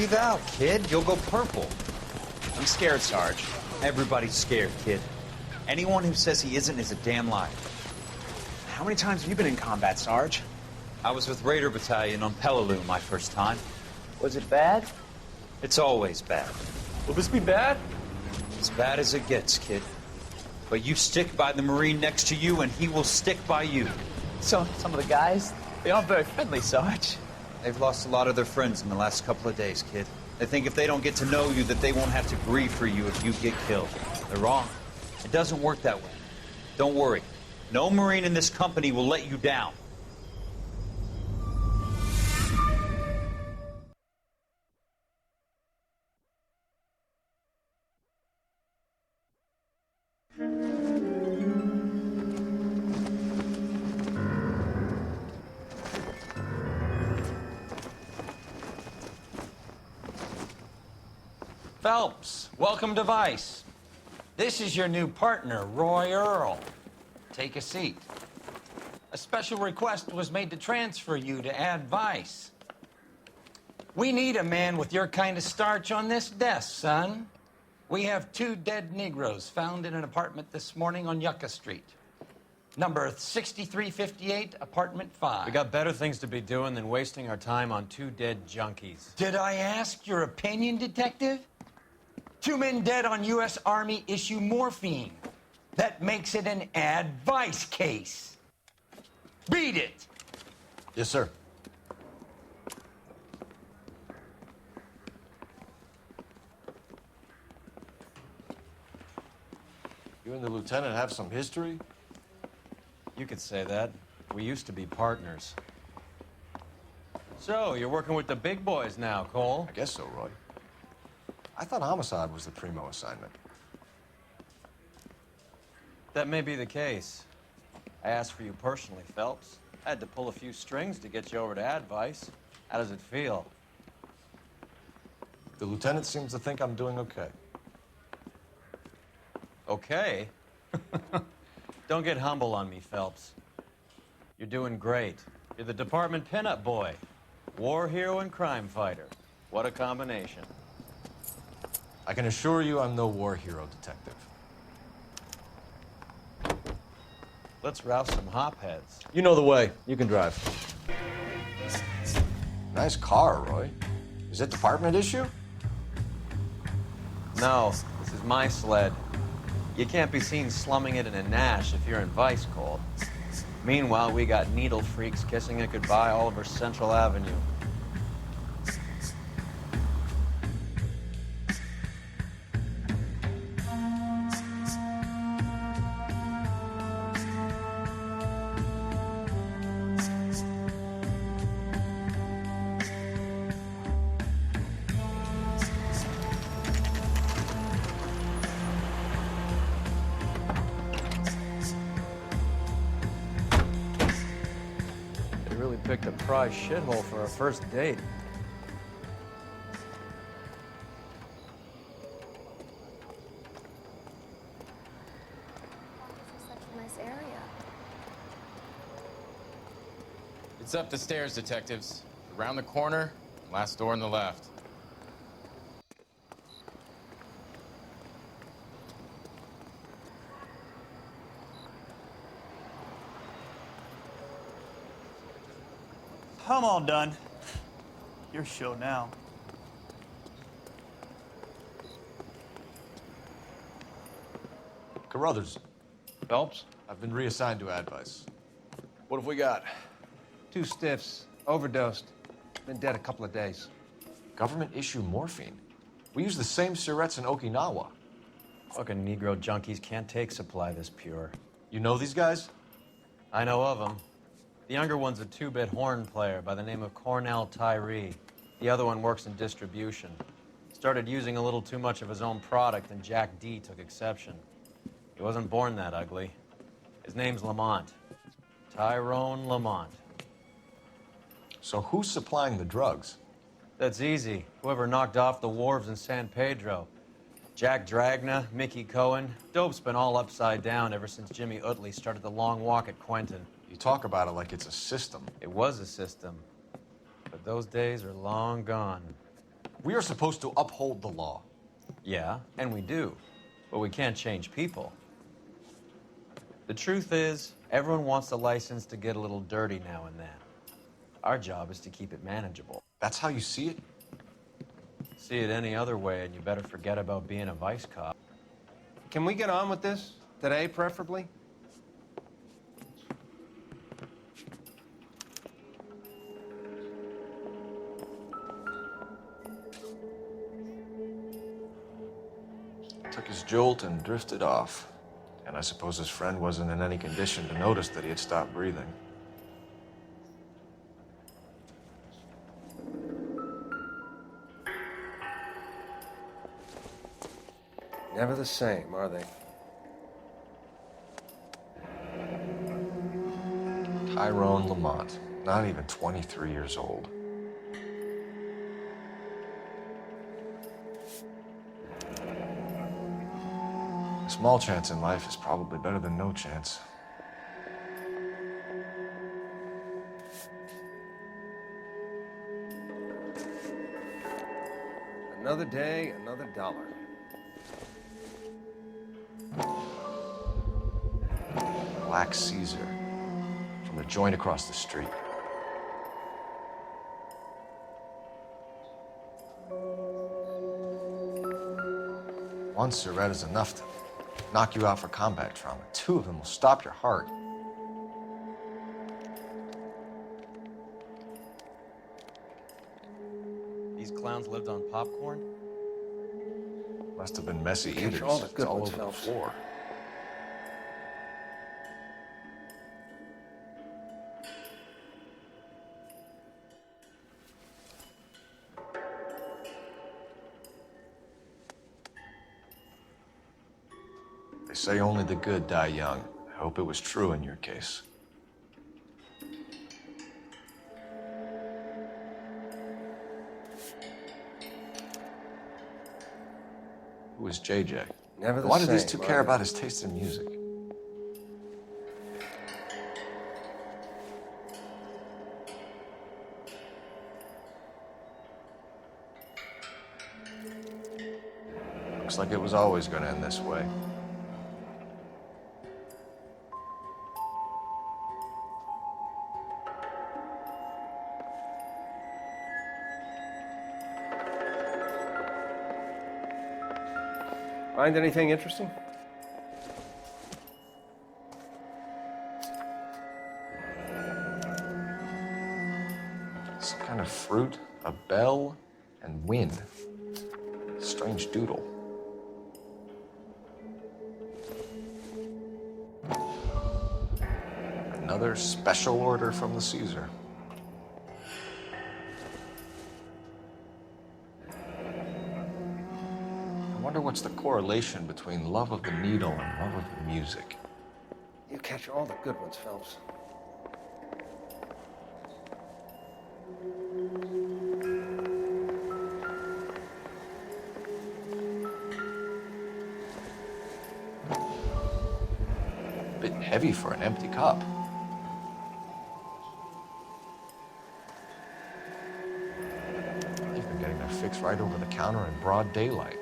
breathe out, kid. You'll go purple. I'm scared, Sarge. Everybody's scared, kid. Anyone who says he isn't is a damn liar. How many times have you been in combat, Sarge? I was with Raider Battalion on Peleliu my first time. Was it bad? It's always bad. Will this be bad? As bad as it gets, kid. But you stick by the Marine next to you, and he will stick by you. So, some of the guys, they aren't very friendly, Sarge. They've lost a lot of their friends in the last couple of days, kid. They think if they don't get to know you, that they won't have to grieve for you if you get killed. They're wrong. It doesn't work that way. Don't worry. No Marine in this company will let you down. Phelps, welcome to Vice. This is your new partner, Roy Earl. Take a seat. A special request was made to transfer you to Ad Vice. We need a man with your kind of starch on this desk, son. We have 2 dead Negroes found in an apartment this morning on Yucca Street. Number 6358, apartment 5. We got better things to be doing than wasting our time on 2 dead junkies. Did I ask your opinion, detective? 2 men dead on U.S. Army issue morphine. That makes it an Ad Vice case. Beat it! Yes, sir. You and the lieutenant have some history? You could say that. We used to be partners. So, you're working with the big boys now, Cole? I guess so, Roy. I thought homicide was the primo assignment. That may be the case. I asked for you personally, Phelps. I had to pull a few strings to get you over to Ad Vice. How does it feel? The lieutenant seems to think I'm doing okay. Okay? Don't get humble on me, Phelps. You're doing great. You're the department pinup boy. War hero and crime fighter. What a combination. I can assure you I'm no war hero, detective. Let's rouse some hopheads. You know the way. You can drive. Nice car, Roy. Is it department issue? No, this is my sled. You can't be seen slumming it in a Nash if you're in Vice, Cole. Meanwhile, we got needle freaks kissing it goodbye all over Central Avenue. Picked a prize shithole for our first date. Such a nice area. It's up the stairs, detectives. Around the corner, last door on the left. I'm all done. Your show now. Carruthers, Phelps? I've been reassigned to Ad Vice. What have we got? 2 stiffs, overdosed. Been dead a couple of days. Government issue morphine. We use the same syrettes in Okinawa. Fucking Negro junkies can't take supply this pure. You know these guys? I know of them. The younger one's a 2-bit horn player by the name of Cornell Tyree. The other one works in distribution. Started using a little too much of his own product, and Jack D took exception. He wasn't born that ugly. His name's Lamont. Tyrone Lamont. So who's supplying the drugs? That's easy. Whoever knocked off the wharves in San Pedro. Jack Dragna, Mickey Cohen. Dope's been all upside down ever since Jimmy Utley started the long walk at Quentin. You talk about it like it's a system. It was a system. But those days are long gone. We are supposed to uphold the law. Yeah, and we do. But we can't change people. The truth is, everyone wants a license to get a little dirty now and then. Our job is to keep it manageable. That's how you see it? See it any other way, and you better forget about being a vice cop. Can we get on with this? Today, preferably? Took his jolt and drifted off. And I suppose his friend wasn't in any condition to notice that he had stopped breathing. Never the same, are they? Tyrone Lamont, not even 23 years old. A small chance in life is probably better than no chance. Another day, another dollar. Black Caesar, from the joint across the street. One cigarette is enough to knock you out for combat trauma. Two of them will stop your heart. These clowns lived on popcorn? Must have been messy Catch eaters. all the It's good all ones, over the Phelps. floor. They say only the good die young. I hope it was true in your case. Who is JJ? Never the Why do these same, two are care they? about his taste in music? Looks like it was always going to end this way. Find anything interesting? Some kind of fruit, a bell, and wind. Strange doodle. Another special order from the Caesar. I wonder what's the correlation between love of the needle and love of the music. You catch all the good ones, Phelps. A bit heavy for an empty cup. They've been getting their fix right over the counter in broad daylight.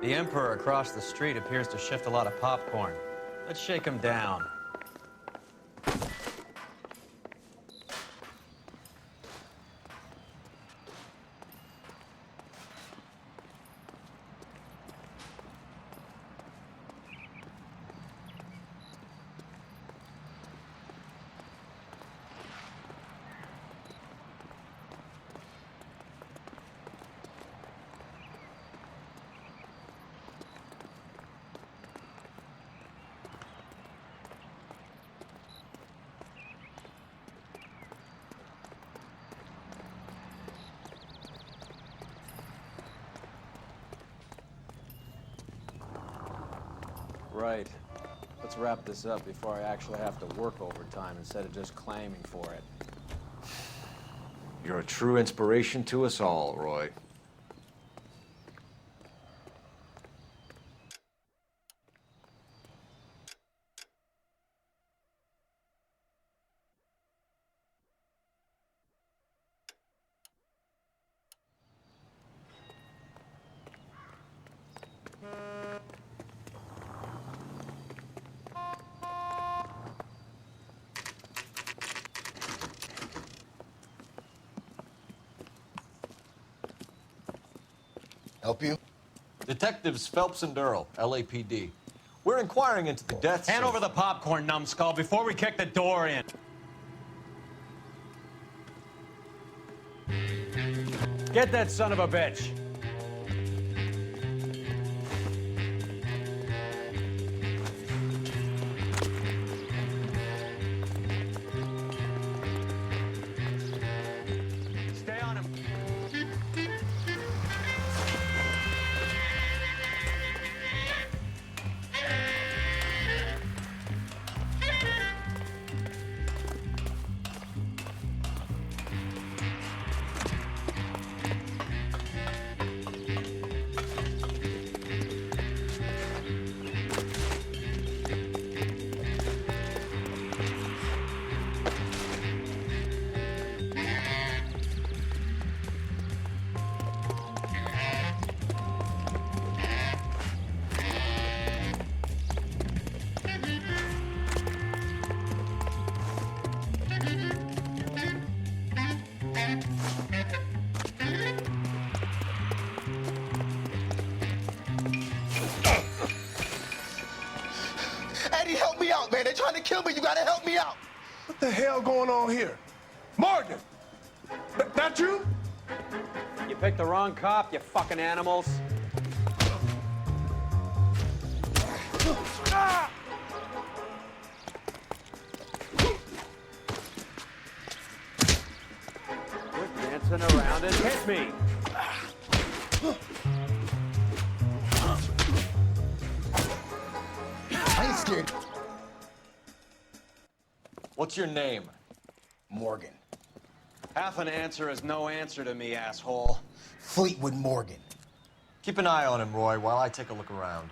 The Emperor across the street appears to shift a lot of popcorn. Let's shake him down. Right. Let's wrap this up before I actually have to work overtime instead of just claiming for it. You're a true inspiration to us all, Roy. Help you? Detectives Phelps and Earl, LAPD. We're inquiring into the deaths Hand of... over the popcorn, numbskull, before we kick the door in. Get that son of a bitch. Stay on him. Eddie, help me out, man. They're trying to kill me. You gotta help me out. What the hell going on here? Morgan! That you? You picked the wrong cop, you fucking animals. Ah! Quit dancing around and hit me. I ain't scared. What's your name? Morgan. Half an answer is no answer to me, asshole. Fleetwood Morgan. Keep an eye on him, Roy, while I take a look around.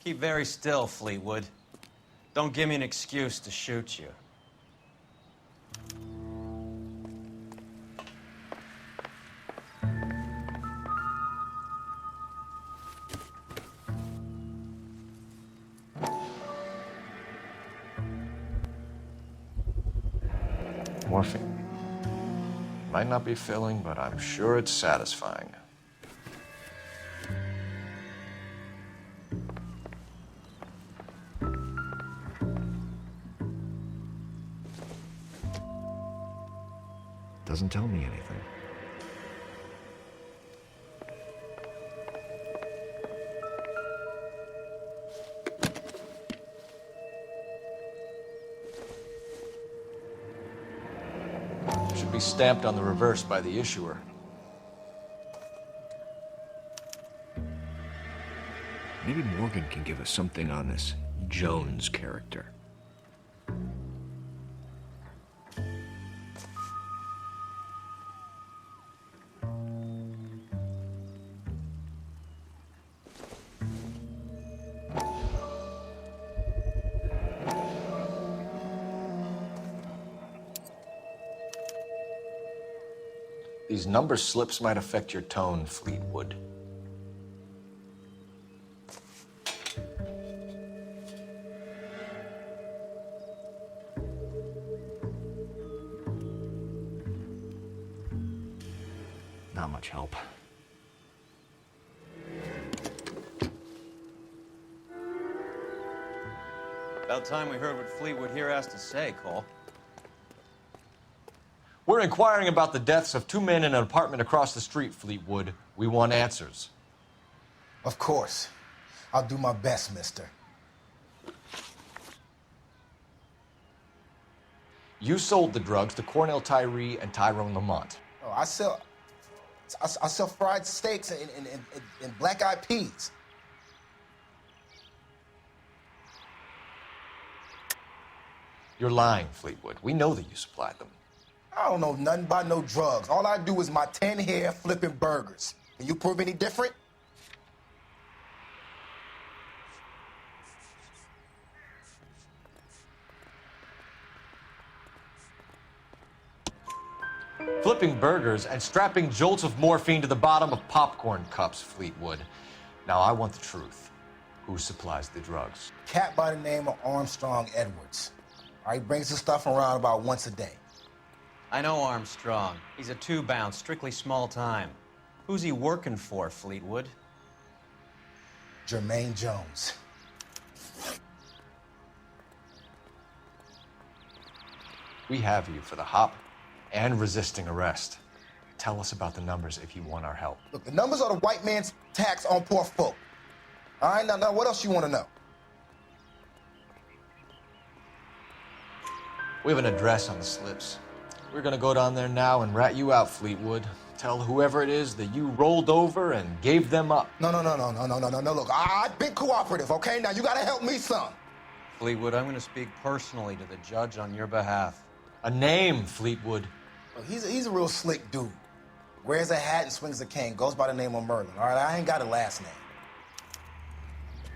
Keep very still, Fleetwood. Don't give me an excuse to shoot you. Morphine. Might not be filling, but I'm sure it's satisfying. Doesn't tell me anything. Should be stamped on the reverse by the issuer. Maybe Morgan can give us something on this Jones character. These number slips might affect your tone, Fleetwood. Not much help. About time we heard what Fleetwood here has to say, Cole. We're inquiring about the deaths of two men in an apartment across the street, Fleetwood. We want answers. Of course. I'll do my best, mister. You sold the drugs to Cornell Tyree and Tyrone Lamont. Oh, I sell fried steaks and black-eyed peas. You're lying, Fleetwood. We know that you supplied them. I don't know nothing about no drugs. All I do is my 10 hair flipping burgers. Can you prove any different? Flipping burgers and strapping jolts of morphine to the bottom of popcorn cups, Fleetwood. Now, I want the truth. Who supplies the drugs? Cat by the name of Armstrong Edwards. All right, brings the stuff around about once a day. I know Armstrong. He's a two-bound, strictly small time. Who's he working for, Fleetwood? Jermaine Jones. We have you for the hop and resisting arrest. Tell us about the numbers if you want our help. Look, the numbers are the white man's tax on poor folk. All right, now what else you want to know? We have an address on the slips. We're gonna go down there now and rat you out, Fleetwood. Tell whoever it is that you rolled over and gave them up. No. Look, I've been cooperative, okay? Now you gotta help me some. Fleetwood, I'm going to speak personally to the judge on your behalf. A name, Fleetwood. Look, he's a real slick dude. Wears a hat and swings a cane. Goes by the name of Merlin. All right, I ain't got a last name.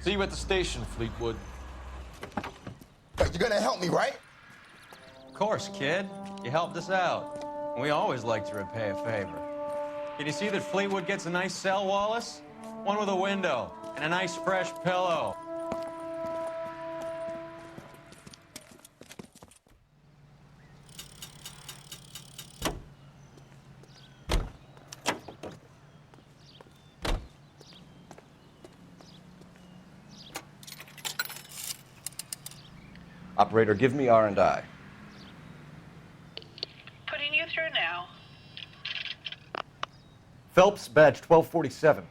See you at the station, Fleetwood. But you're gonna help me, right? Of course, kid. You helped us out. We always like to repay a favor. Can you see that Fleetwood gets a nice cell, Wallace? One with a window and a nice fresh pillow. Operator, give me R&I. Putting you through now. Phelps, badge 1247.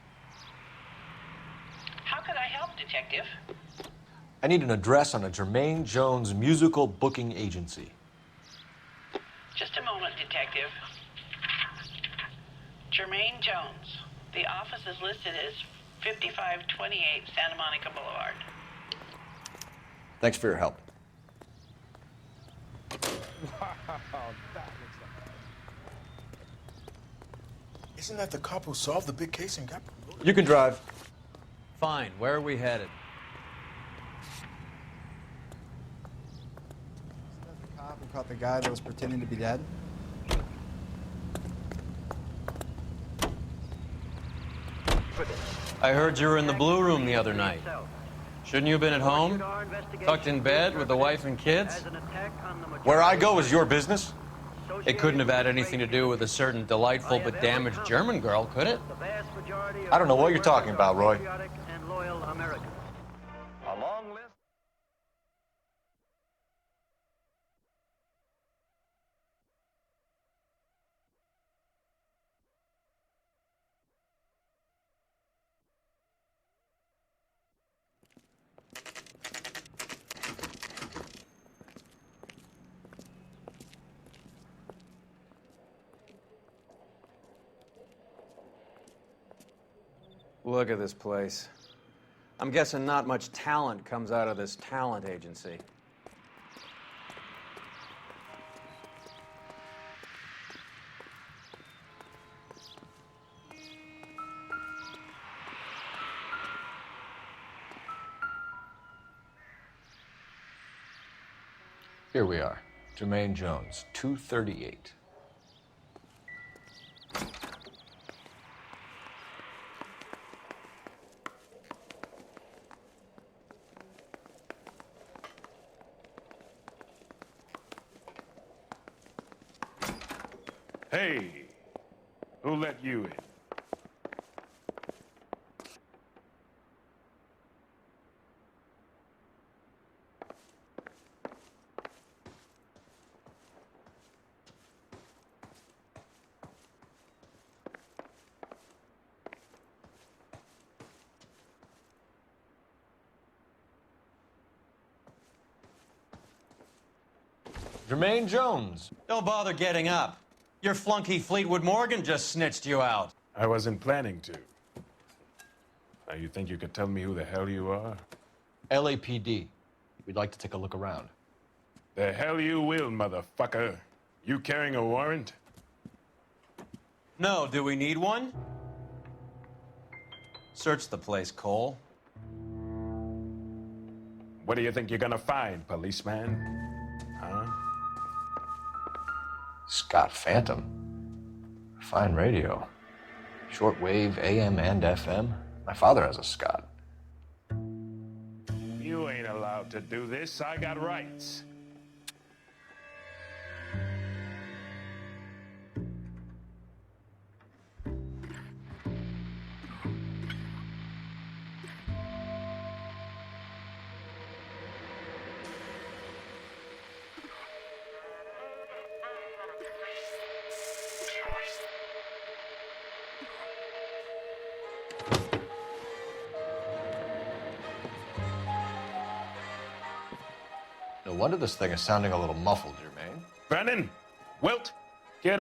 How could I help, Detective? I need an address on a Jermaine Jones musical booking agency. Just a moment, Detective. Jermaine Jones. The office is listed as 5528 Santa Monica Boulevard. Thanks for your help. Isn't that the cop who solved the big case and got promoted? You can drive. Fine. Where are we headed? Isn't that the cop who caught the guy that was pretending to be dead? I heard you were in the Blue Room the other night. Shouldn't you have been at home? Tucked in bed with the wife and kids? Where I go is your business? It couldn't have had anything to do with a certain delightful but damaged German girl, could it? I don't know what you're talking about, Roy. Look at this place. I'm guessing not much talent comes out of this talent agency. Here we are. Jermaine Jones, 238. Hey, who let you in? Jermaine Jones. Don't bother getting up. Your flunky Fleetwood Morgan just snitched you out. I wasn't planning to. Now, you think you could tell me who the hell you are? LAPD. We'd like to take a look around. The hell you will, motherfucker. You carrying a warrant? No, do we need one? Search the place, Cole. What do you think you're gonna find, policeman? Huh? Scott Phantom. Fine radio. Shortwave, AM and FM. My father has a Scott. You ain't allowed to do this. I got rights. No wonder this thing is sounding a little muffled, Jermaine. Brandon, Wilt, get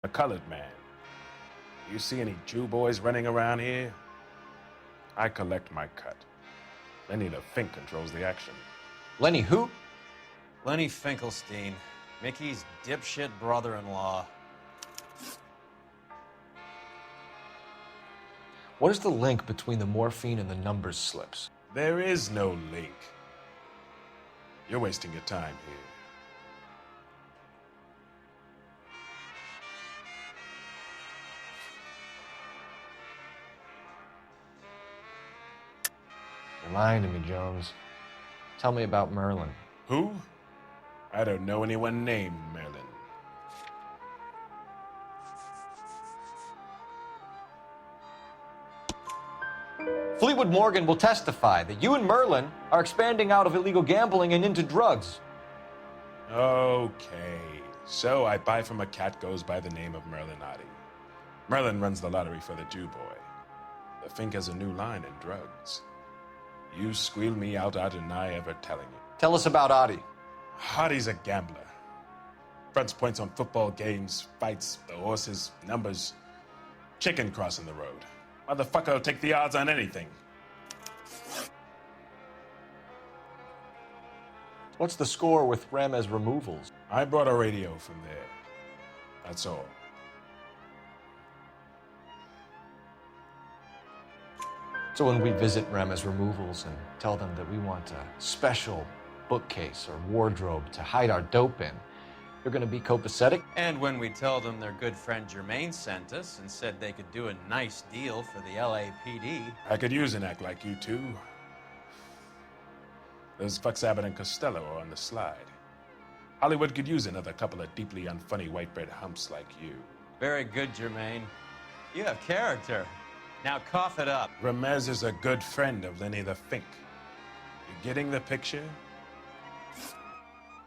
a colored man. You see any Jew boys running around here? I collect my cut. Lenny the Fink controls the action. Lenny who? Lenny Finkelstein, Mickey's dipshit brother-in-law. What is the link between the morphine and the numbers slips? There is no link. You're wasting your time here. You're lying to me, Jones. Tell me about Merlin. Who? I don't know anyone named Merlin. Fleetwood Morgan will testify that you and Merlin are expanding out of illegal gambling and into drugs. Okay, so I buy from a cat goes by the name of Merlin Otti. Merlin runs the lottery for the Jew boy. The Fink has a new line in drugs. You squeal me out, I deny ever telling you. Tell us about Otti. Otti's a gambler. Fronts points on football games, fights, the horses, numbers. Chicken crossing the road. Motherfucker will take the odds on anything. What's the score with Ramez removals? I brought a radio from there. That's all. So when we visit Ramez removals and tell them that we want a special bookcase or wardrobe to hide our dope in, they're going to be copacetic? And when we tell them their good friend Jermaine sent us and said they could do a nice deal for the LAPD. I could use an act like you two. Those fucks Abbott and Costello are on the slide. Hollywood could use another couple of deeply unfunny white bread humps like you. Very good, Jermaine. You have character. Now cough it up. Ramez is a good friend of Lenny the Fink. You getting the picture?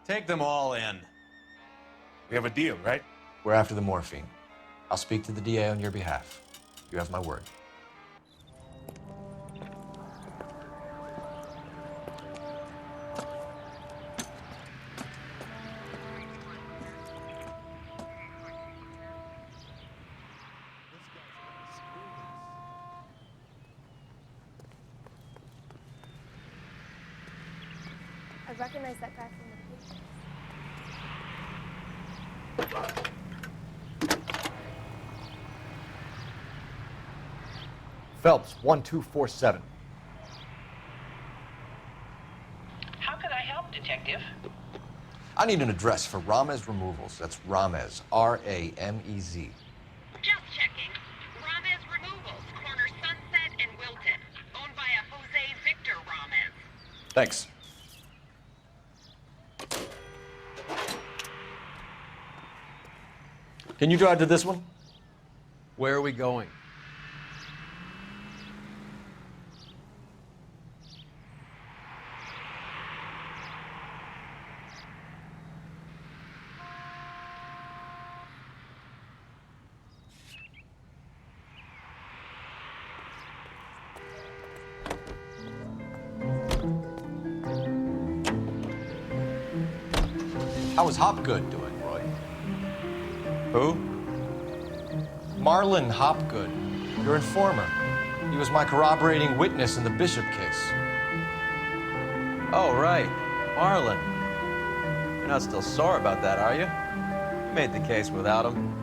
Take them all in. We have a deal, right? We're after the morphine. I'll speak to the DA on your behalf. You have my word. I recognize that guy from the paper. Phelps, 1247. How could I help, Detective? I need an address for Ramez Removals. That's Ramez, R-A-M-E-Z. Just checking. Ramez Removals, corner Sunset and Wilton. Owned by a Jose Victor Ramez. Thanks. Can you drive to this one? Where are we going? How was Hopgood doing, Roy? Who? Marlon Hopgood, your informer. He was my corroborating witness in the Bishop case. Oh, right. Marlon. You're not still sore about that, are you? You made the case without him.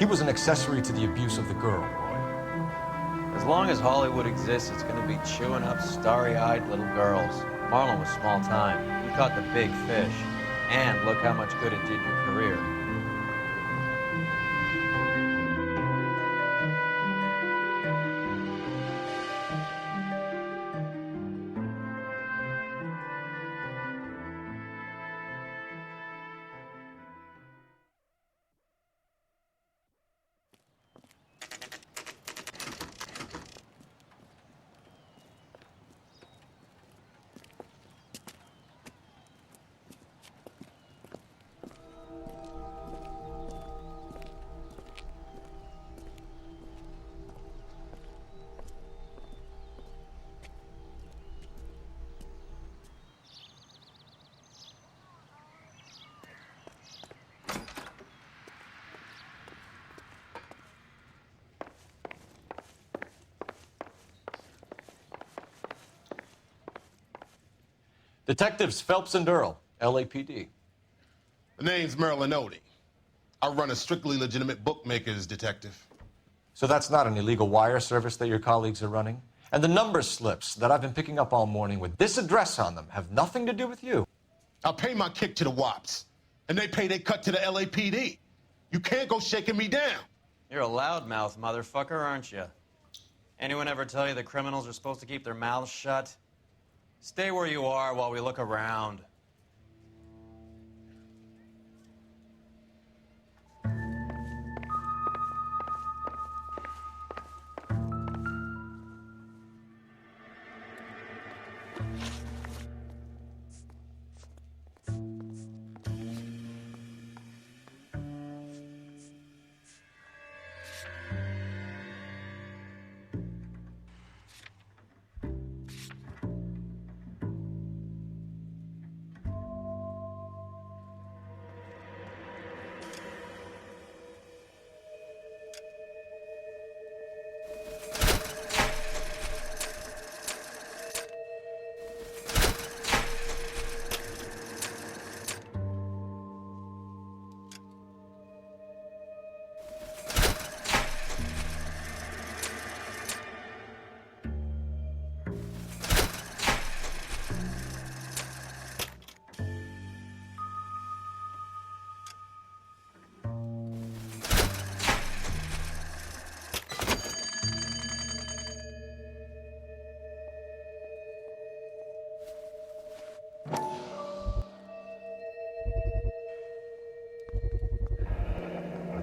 He was an accessory to the abuse of the girl, Roy. As long as Hollywood exists, it's going to be chewing up starry-eyed little girls. Marlon was small time. You caught the big fish. And look how much good it did your career. Detectives Phelps and Earl, LAPD. The name's Merlin Odie. I run a strictly legitimate bookmaker's detective. So that's not an illegal wire service that your colleagues are running? And the number slips that I've been picking up all morning with this address on them have nothing to do with you? I pay my kick to the WAPs, and they pay their cut to the LAPD. You can't go shaking me down. You're a loudmouth motherfucker, aren't you? Anyone ever tell you that criminals are supposed to keep their mouths shut? Stay where you are while we look around.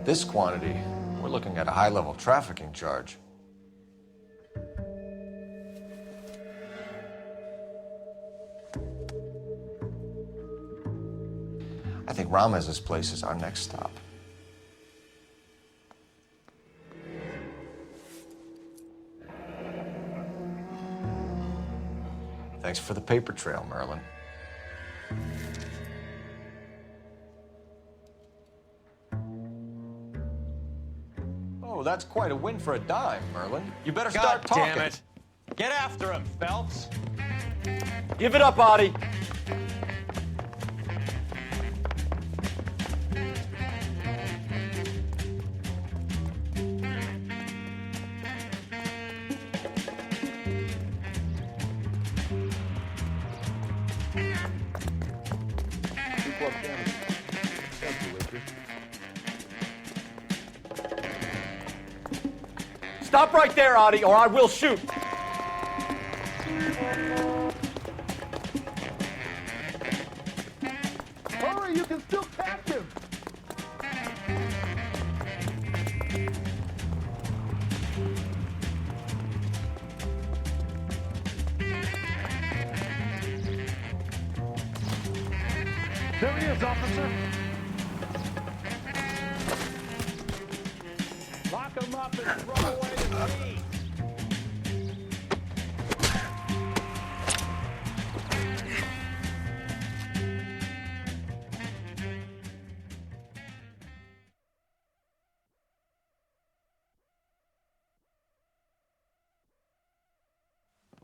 this quantity, we're looking at a high-level trafficking charge. I think Ramez's place is our next stop. Thanks for the paper trail, Merlin. Oh, that's quite a win for a dime, Merlin. You better start God talking. damn it. Get after him, Phelps. Give it up, Audie. Stop right there, Audie, or I will shoot. Hurry, you can still catch him. There he is, officer. Lock him up and throw away the key.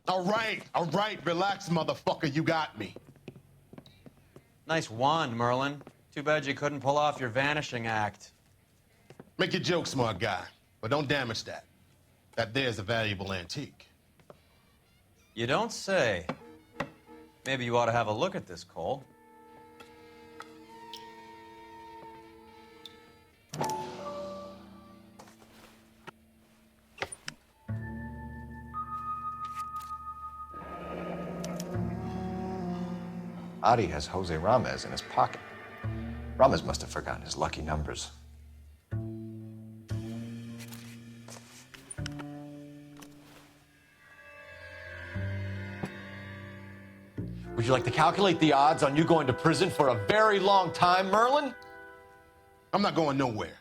All right, relax, motherfucker, you got me. Nice wand, Merlin. Too bad you couldn't pull off your vanishing act. Make your joke, smart guy, but don't damage that. That there's a valuable antique. You don't say. Maybe you ought to have a look at this, Cole. Audie has Jose Ramez in his pocket. Ramez must have forgotten his lucky numbers. Would you like to calculate the odds on you going to prison for a very long time, Merlin? I'm not going nowhere.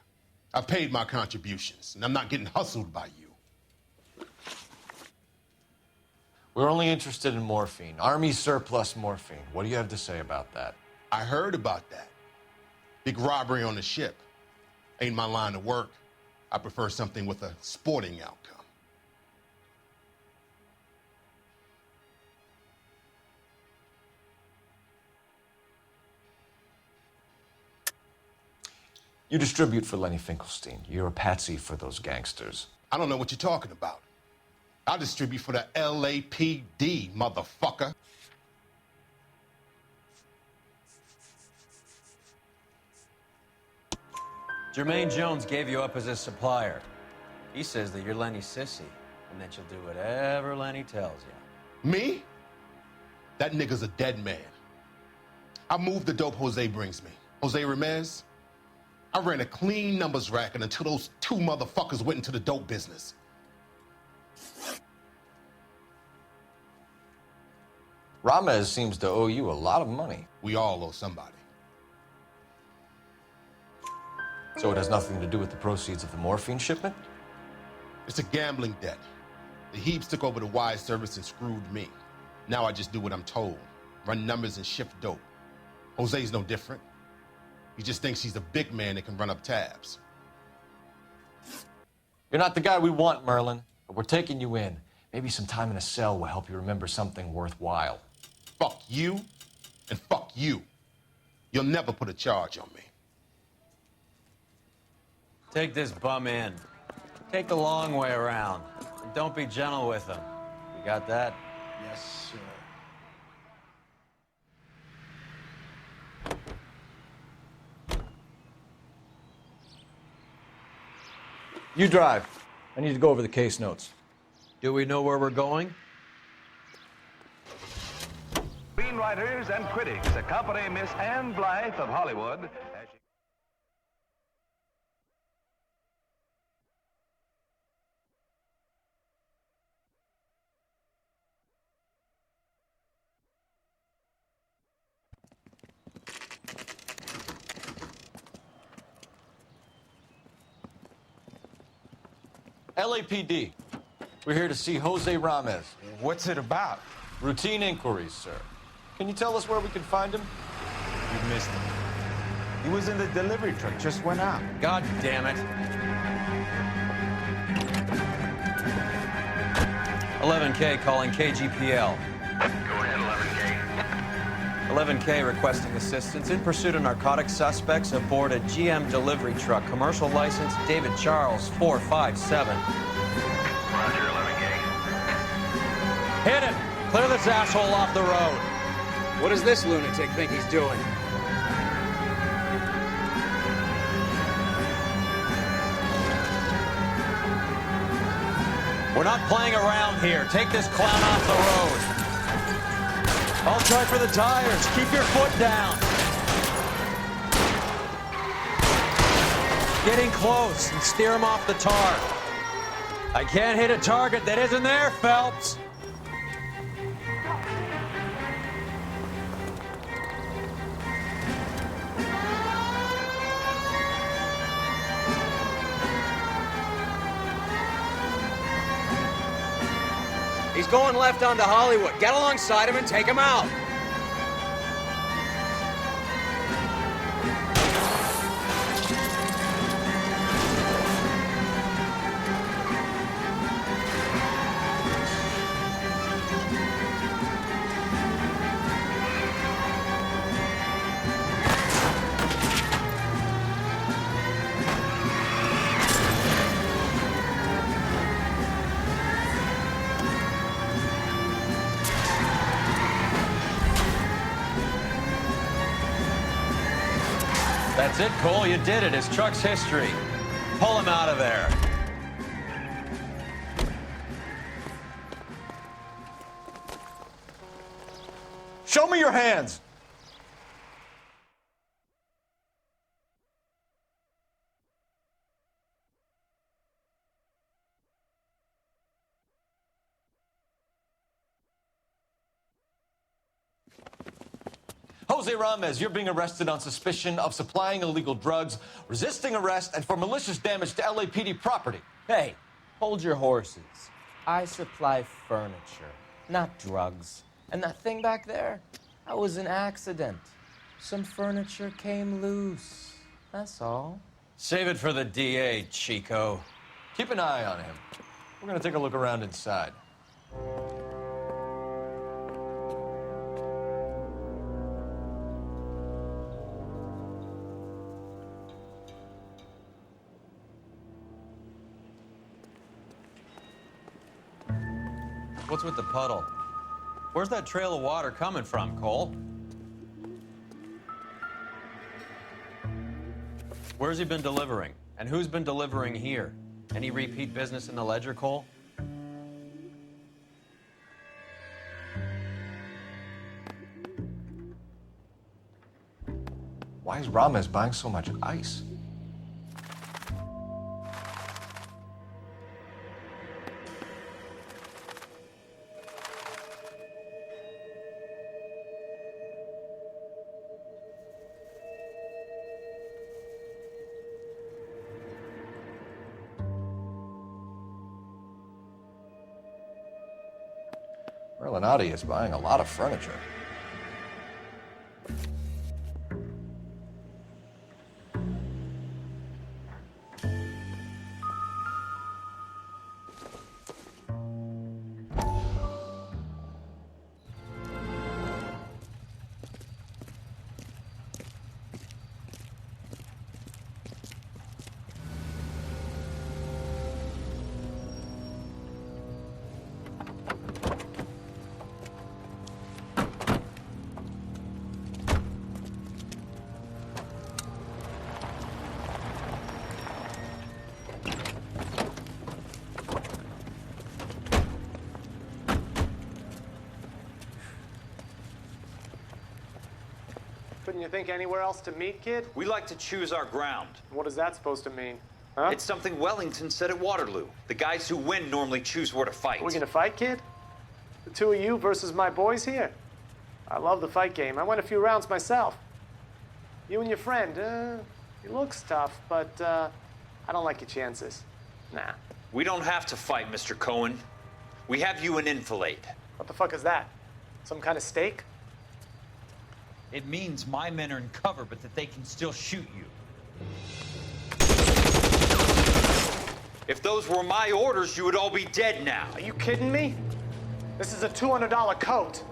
I've paid my contributions, and I'm not getting hustled by you. We're only interested in morphine. Army surplus morphine. What do you have to say about that? I heard about that. Big robbery on the ship. Ain't my line of work. I prefer something with a sporting outcome. You distribute for Lenny Finkelstein. You're a patsy for those gangsters. I don't know what you're talking about. I distribute for the LAPD, motherfucker. Jermaine Jones gave you up as his supplier. He says that you're Lenny's sissy, and that you'll do whatever Lenny tells you. Me? That nigga's a dead man. I moved the dope Jose brings me. Jose Ramez? I ran a clean numbers racket until those two motherfuckers went into the dope business. Ramez seems to owe you a lot of money. We all owe somebody. So it has nothing to do with the proceeds of the morphine shipment? It's a gambling debt. The Heaps took over the wire service and screwed me. Now I just do what I'm told. Run numbers and shift dope. Jose's no different. He just thinks he's a big man that can run up tabs. You're not the guy we want, Merlin, but we're taking you in. Maybe some time in a cell will help you remember something worthwhile. Fuck you, and fuck you. You'll never put a charge on me. Take this bum in. Take the long way around. And don't be gentle with him. You got that? Yes, sir. You drive. I need to go over the case notes. Do we know where we're going? Screenwriters and critics accompany Miss Anne Blythe of Hollywood LAPD. We're here to see Jose Ramez. What's it about? Routine inquiries, sir. Can you tell us where we can find him? You missed him. He was in the delivery truck, just went out. God damn it. 11K calling KGPL. Go ahead, 11K. 11K requesting assistance in pursuit of narcotic suspects aboard a GM delivery truck. Commercial license David Charles 457. Roger, 11K. Hit him! Clear this asshole off the road. What does this lunatic think he's doing? We're not playing around here. Take this clown off the road. I'll try for the tires. Keep your foot down. Getting close and steer him off the tar. I can't hit a target that isn't there, Phelps. He's going left onto Hollywood. Get alongside him and take him out. That's it, Cole. You did it. His truck's history. Pull him out of there. Show me your hands. Jose Ramez, you're being arrested on suspicion of supplying illegal drugs, resisting arrest, and for malicious damage to LAPD property. Hey, hold your horses. I supply furniture, not drugs. And that thing back there, that was an accident. Some furniture came loose. That's all. Save it for the DA, Chico. Keep an eye on him. We're gonna take a look around inside. What's with the puddle? Where's that trail of water coming from, Cole? Where's he been delivering? And who's been delivering here? Any repeat business in the ledger, Cole? Why is Ramez buying so much ice? Merlinati is buying a lot of furniture. Couldn't you think anywhere else to meet, kid? We like to choose our ground. What is that supposed to mean? Huh? It's something Wellington said at Waterloo. The guys who win normally choose where to fight. Are we gonna fight, kid? The two of you versus my boys here? I love the fight game. I went a few rounds myself. You and your friend, he looks tough, but I don't like your chances. Nah. We don't have to fight, Mr. Cohen. We have you in enfilade. What the fuck is that? Some kind of stake? It means my men are in cover, but that they can still shoot you. If those were my orders, you would all be dead now. Are you kidding me? This is a $200 coat.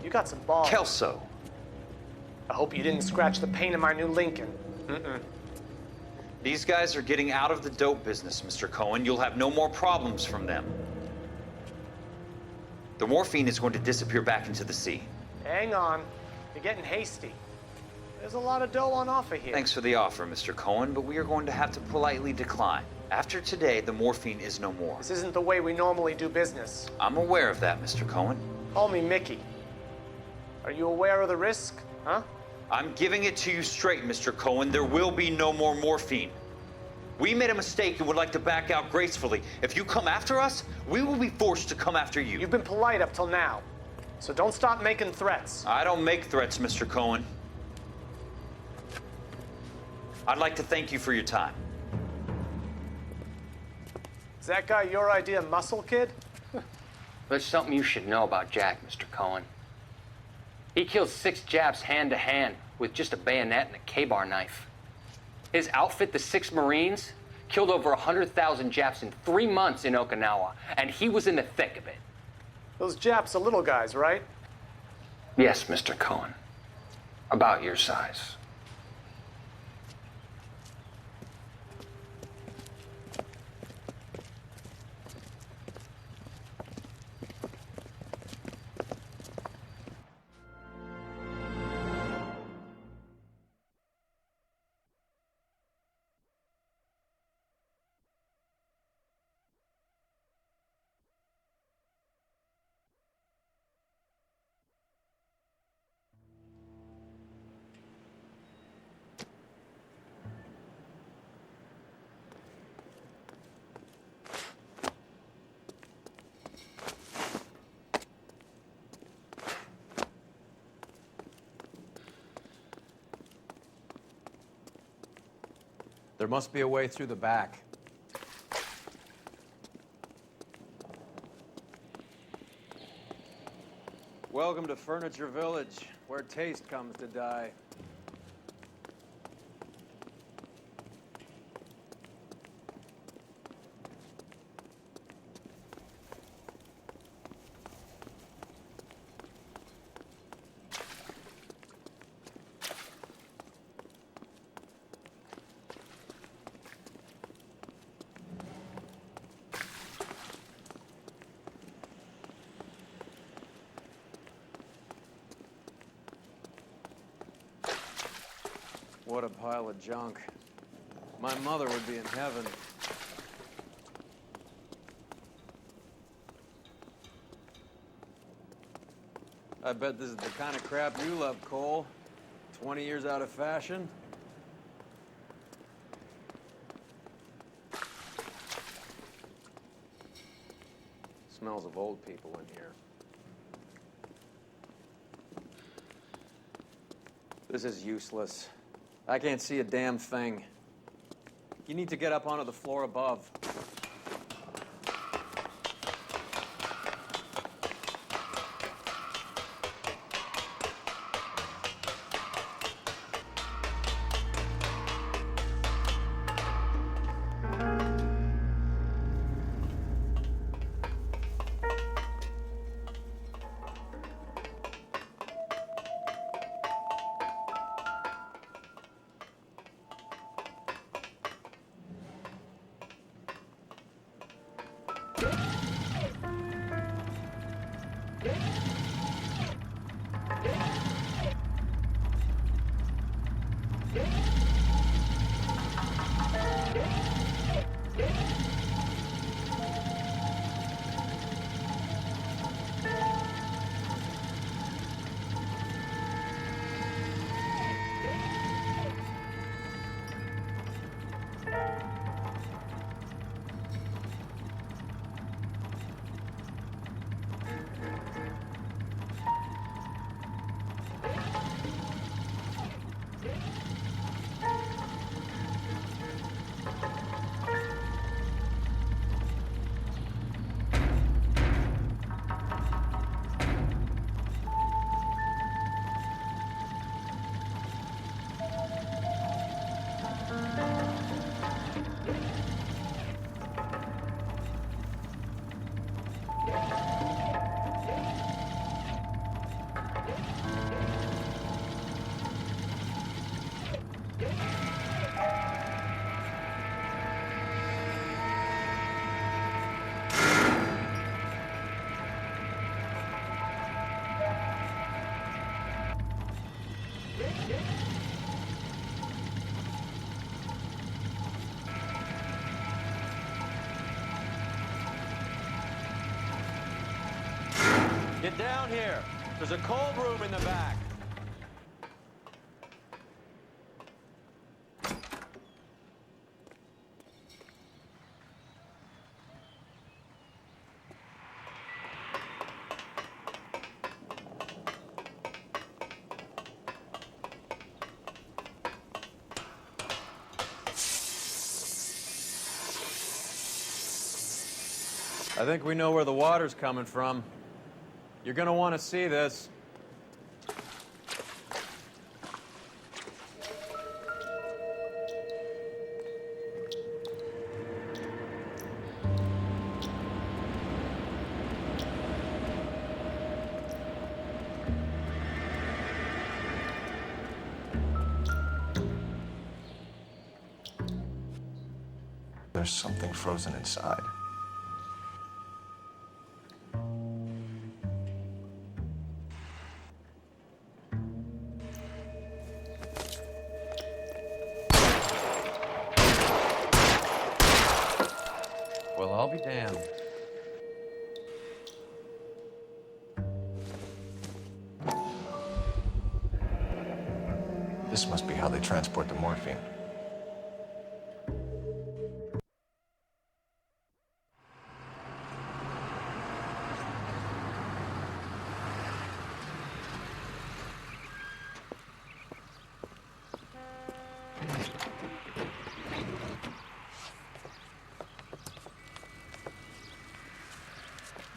You got some balls. Kelso. I hope you didn't scratch the paint of my new Lincoln. Mm-mm. These guys are getting out of the dope business, Mr. Cohen. You'll have no more problems from them. The morphine is going to disappear back into the sea. Hang on. You're getting hasty. There's a lot of dough on offer here. Thanks for the offer, Mr. Cohen, but we are going to have to politely decline. After today, the morphine is no more. This isn't the way we normally do business. I'm aware of that, Mr. Cohen. Call me Mickey. Are you aware of the risk, huh? I'm giving it to you straight, Mr. Cohen. There will be no more morphine. We made a mistake and would like to back out gracefully. If you come after us, we will be forced to come after you. You've been polite up till now, so don't stop making threats. I don't make threats, Mr. Cohen. I'd like to thank you for your time. Is that guy your idea of muscle, kid? There's something you should know about Jack, Mr. Cohen. He killed 6 Japs hand-to-hand with just a bayonet and a K-bar knife. His outfit, the 6 Marines, killed over 100,000 Japs in 3 months in Okinawa, and he was in the thick of it. Those Japs are little guys, right? Yes, Mr. Cohen. About your size. There must be a way through the back. Welcome to Furniture Village, where taste comes to die. What a pile of junk. My mother would be in heaven. I bet this is the kind of crap you love, Cole. 20 years out of fashion. Smells of old people in here. This is useless. I can't see a damn thing. You need to get up onto the floor above. Get down here. There's a cold room in the back. I think we know where the water's coming from. You're gonna want to see this. There's something frozen inside. Well, I'll be damned. This must be how they transport the morphine.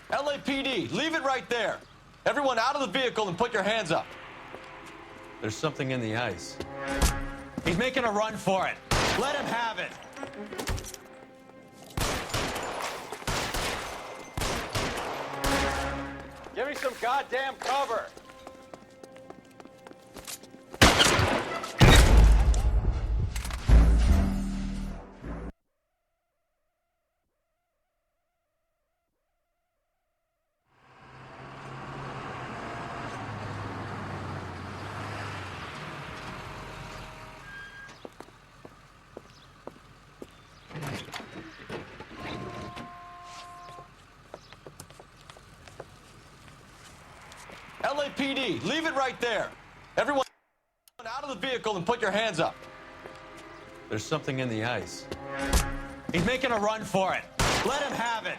LAPD, leave it right there. Everyone out of the vehicle and put your hands up. There's something in the ice. He's making a run for it. Let him have it. Give me some goddamn cover. LAPD, leave it right there. Everyone out of the vehicle and put your hands up. There's something in the ice. He's making a run for it. Let him have it.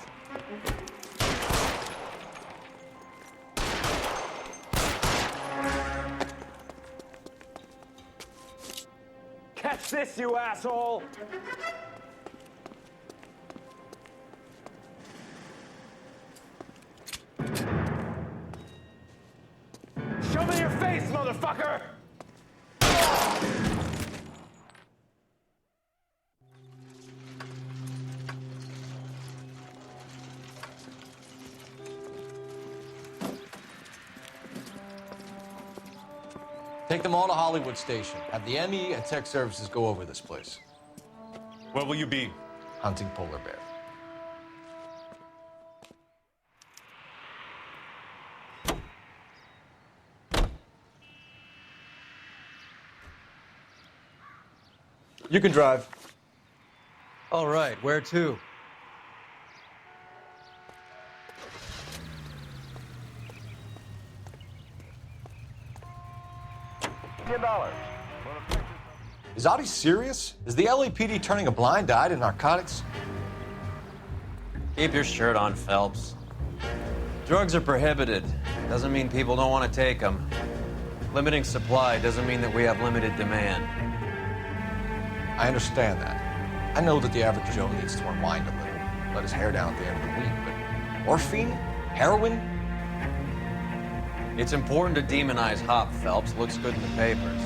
Catch this, you asshole! Show me your face, motherfucker! Take them all to Hollywood Station. Have the ME and tech services go over this place. Where will you be? Hunting polar bear. You can drive. All right, where to? $10. Is Audie serious? Is the LAPD turning a blind eye to narcotics? Keep your shirt on, Phelps. Drugs are prohibited. Doesn't mean people don't want to take them. Limiting supply doesn't mean that we have limited demand. I understand that. I know that the average Joe needs to unwind a little, let his hair down at the end of the week, but morphine? Heroin? It's important to demonize hop, Phelps. Looks good in the papers.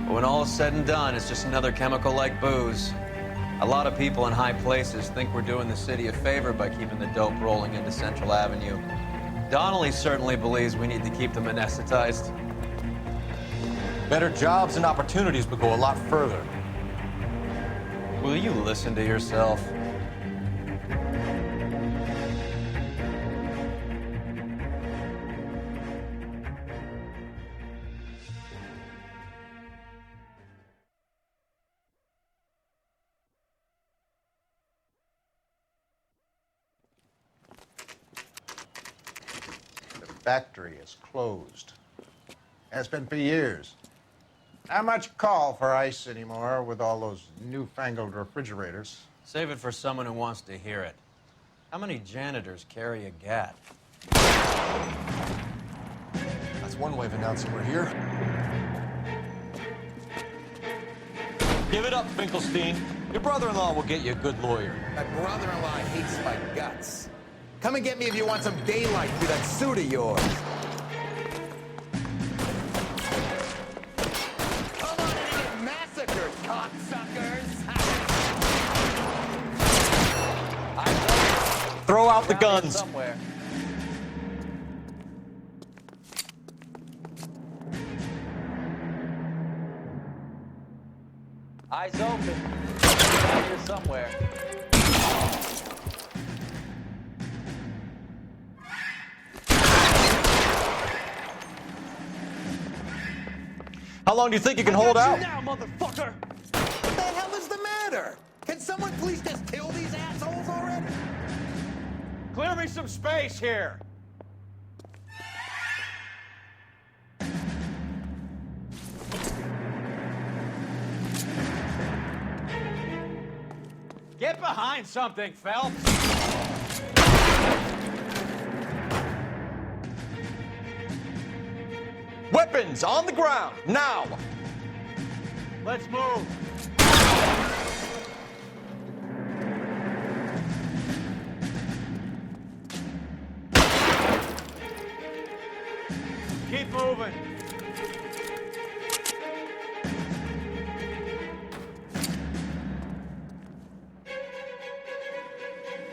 But when all is said and done, it's just another chemical like booze. A lot of people in high places think we're doing the city a favor by keeping the dope rolling into Central Avenue. Donnelly certainly believes we need to keep them anesthetized. Better jobs and opportunities would go a lot further. Will you listen to yourself? factory is closed. Has been for years. Not much call for ice anymore with all those newfangled refrigerators. Save it for someone who wants to hear it. How many janitors carry a gat? That's one way of announcing we're here. Give it up, Finkelstein. Your brother-in-law will get you a good lawyer. My brother-in-law hates my guts. Come and get me if you want some daylight through that suit of yours. Come on in and get massacred, cocksuckers! Throw out the guns. Somewhere. Eyes open. Down here somewhere. How long do you think you can hold out? Now, motherfucker! What the hell is the matter? Can someone please just kill these assholes already? Clear me some space here. Get behind something, Phelps. Weapons on the ground, now! Let's move. Keep moving.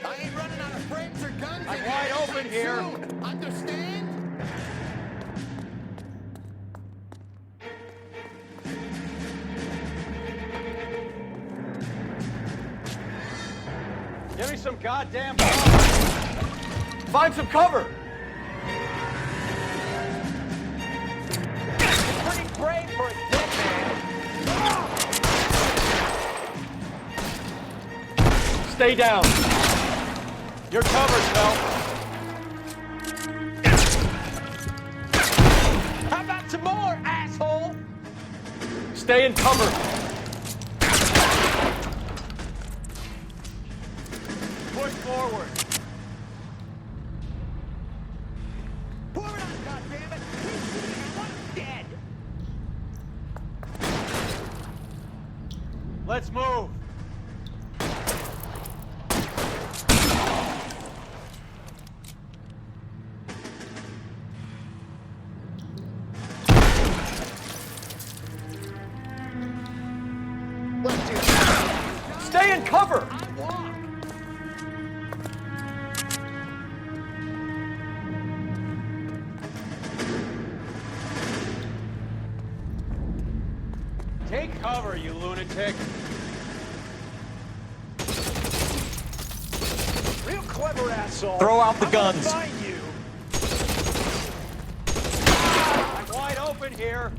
I ain't running out of friends or guns. I'm wide open here. Soon. Understand? Give me some goddamn cover. Find some cover. It's pretty brave for a dead man. Stay down. You're covered, Phelps. How about some more, asshole? Stay in cover. Push forward. Pour it on, goddammit! One's dead! Let's move. Stay in cover. Take cover, you lunatic. Real clever asshole. Throw out the I'm gonna guns. find you. I'm wide open here.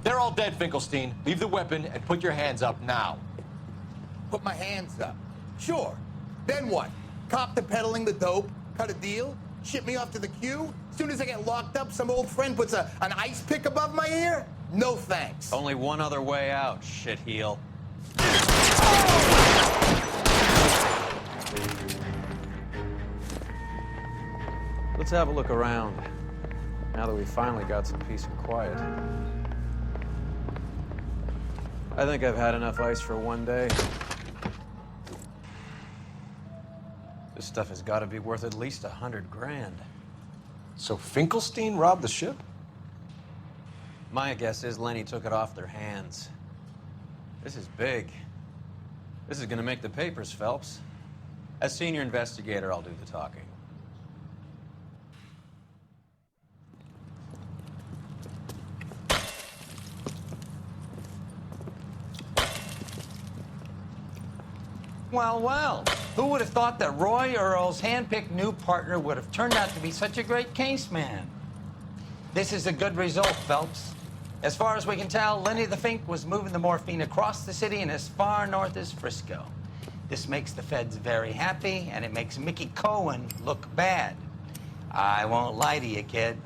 They're all dead, Finkelstein. Leave the weapon and put your hands up now. Put my hands up. Sure. Then what? Cop to peddling the dope? Cut a deal? Ship me off to the queue? As soon as I get locked up, some old friend puts an ice pick above my ear? No thanks. Only one other way out, shitheel. Let's have a look around, now that we finally got some peace and quiet. I think I've had enough ice for one day. This stuff has got to be worth at least 100 grand. So Finkelstein robbed the ship? My guess is Lenny took it off their hands. This is big. This is gonna make the papers, Phelps. As senior investigator, I'll do the talking. Well, well, who would have thought that Roy Earl's hand-picked new partner would have turned out to be such a great case man? This is a good result, Phelps. As far as we can tell, Lenny the Fink was moving the morphine across the city and as far north as Frisco. This makes the feds very happy, and it makes Mickey Cohen look bad. I won't lie to you, kid.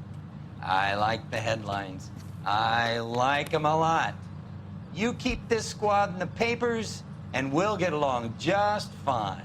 I like the headlines. I like them a lot. You keep this squad in the papers, and we'll get along just fine.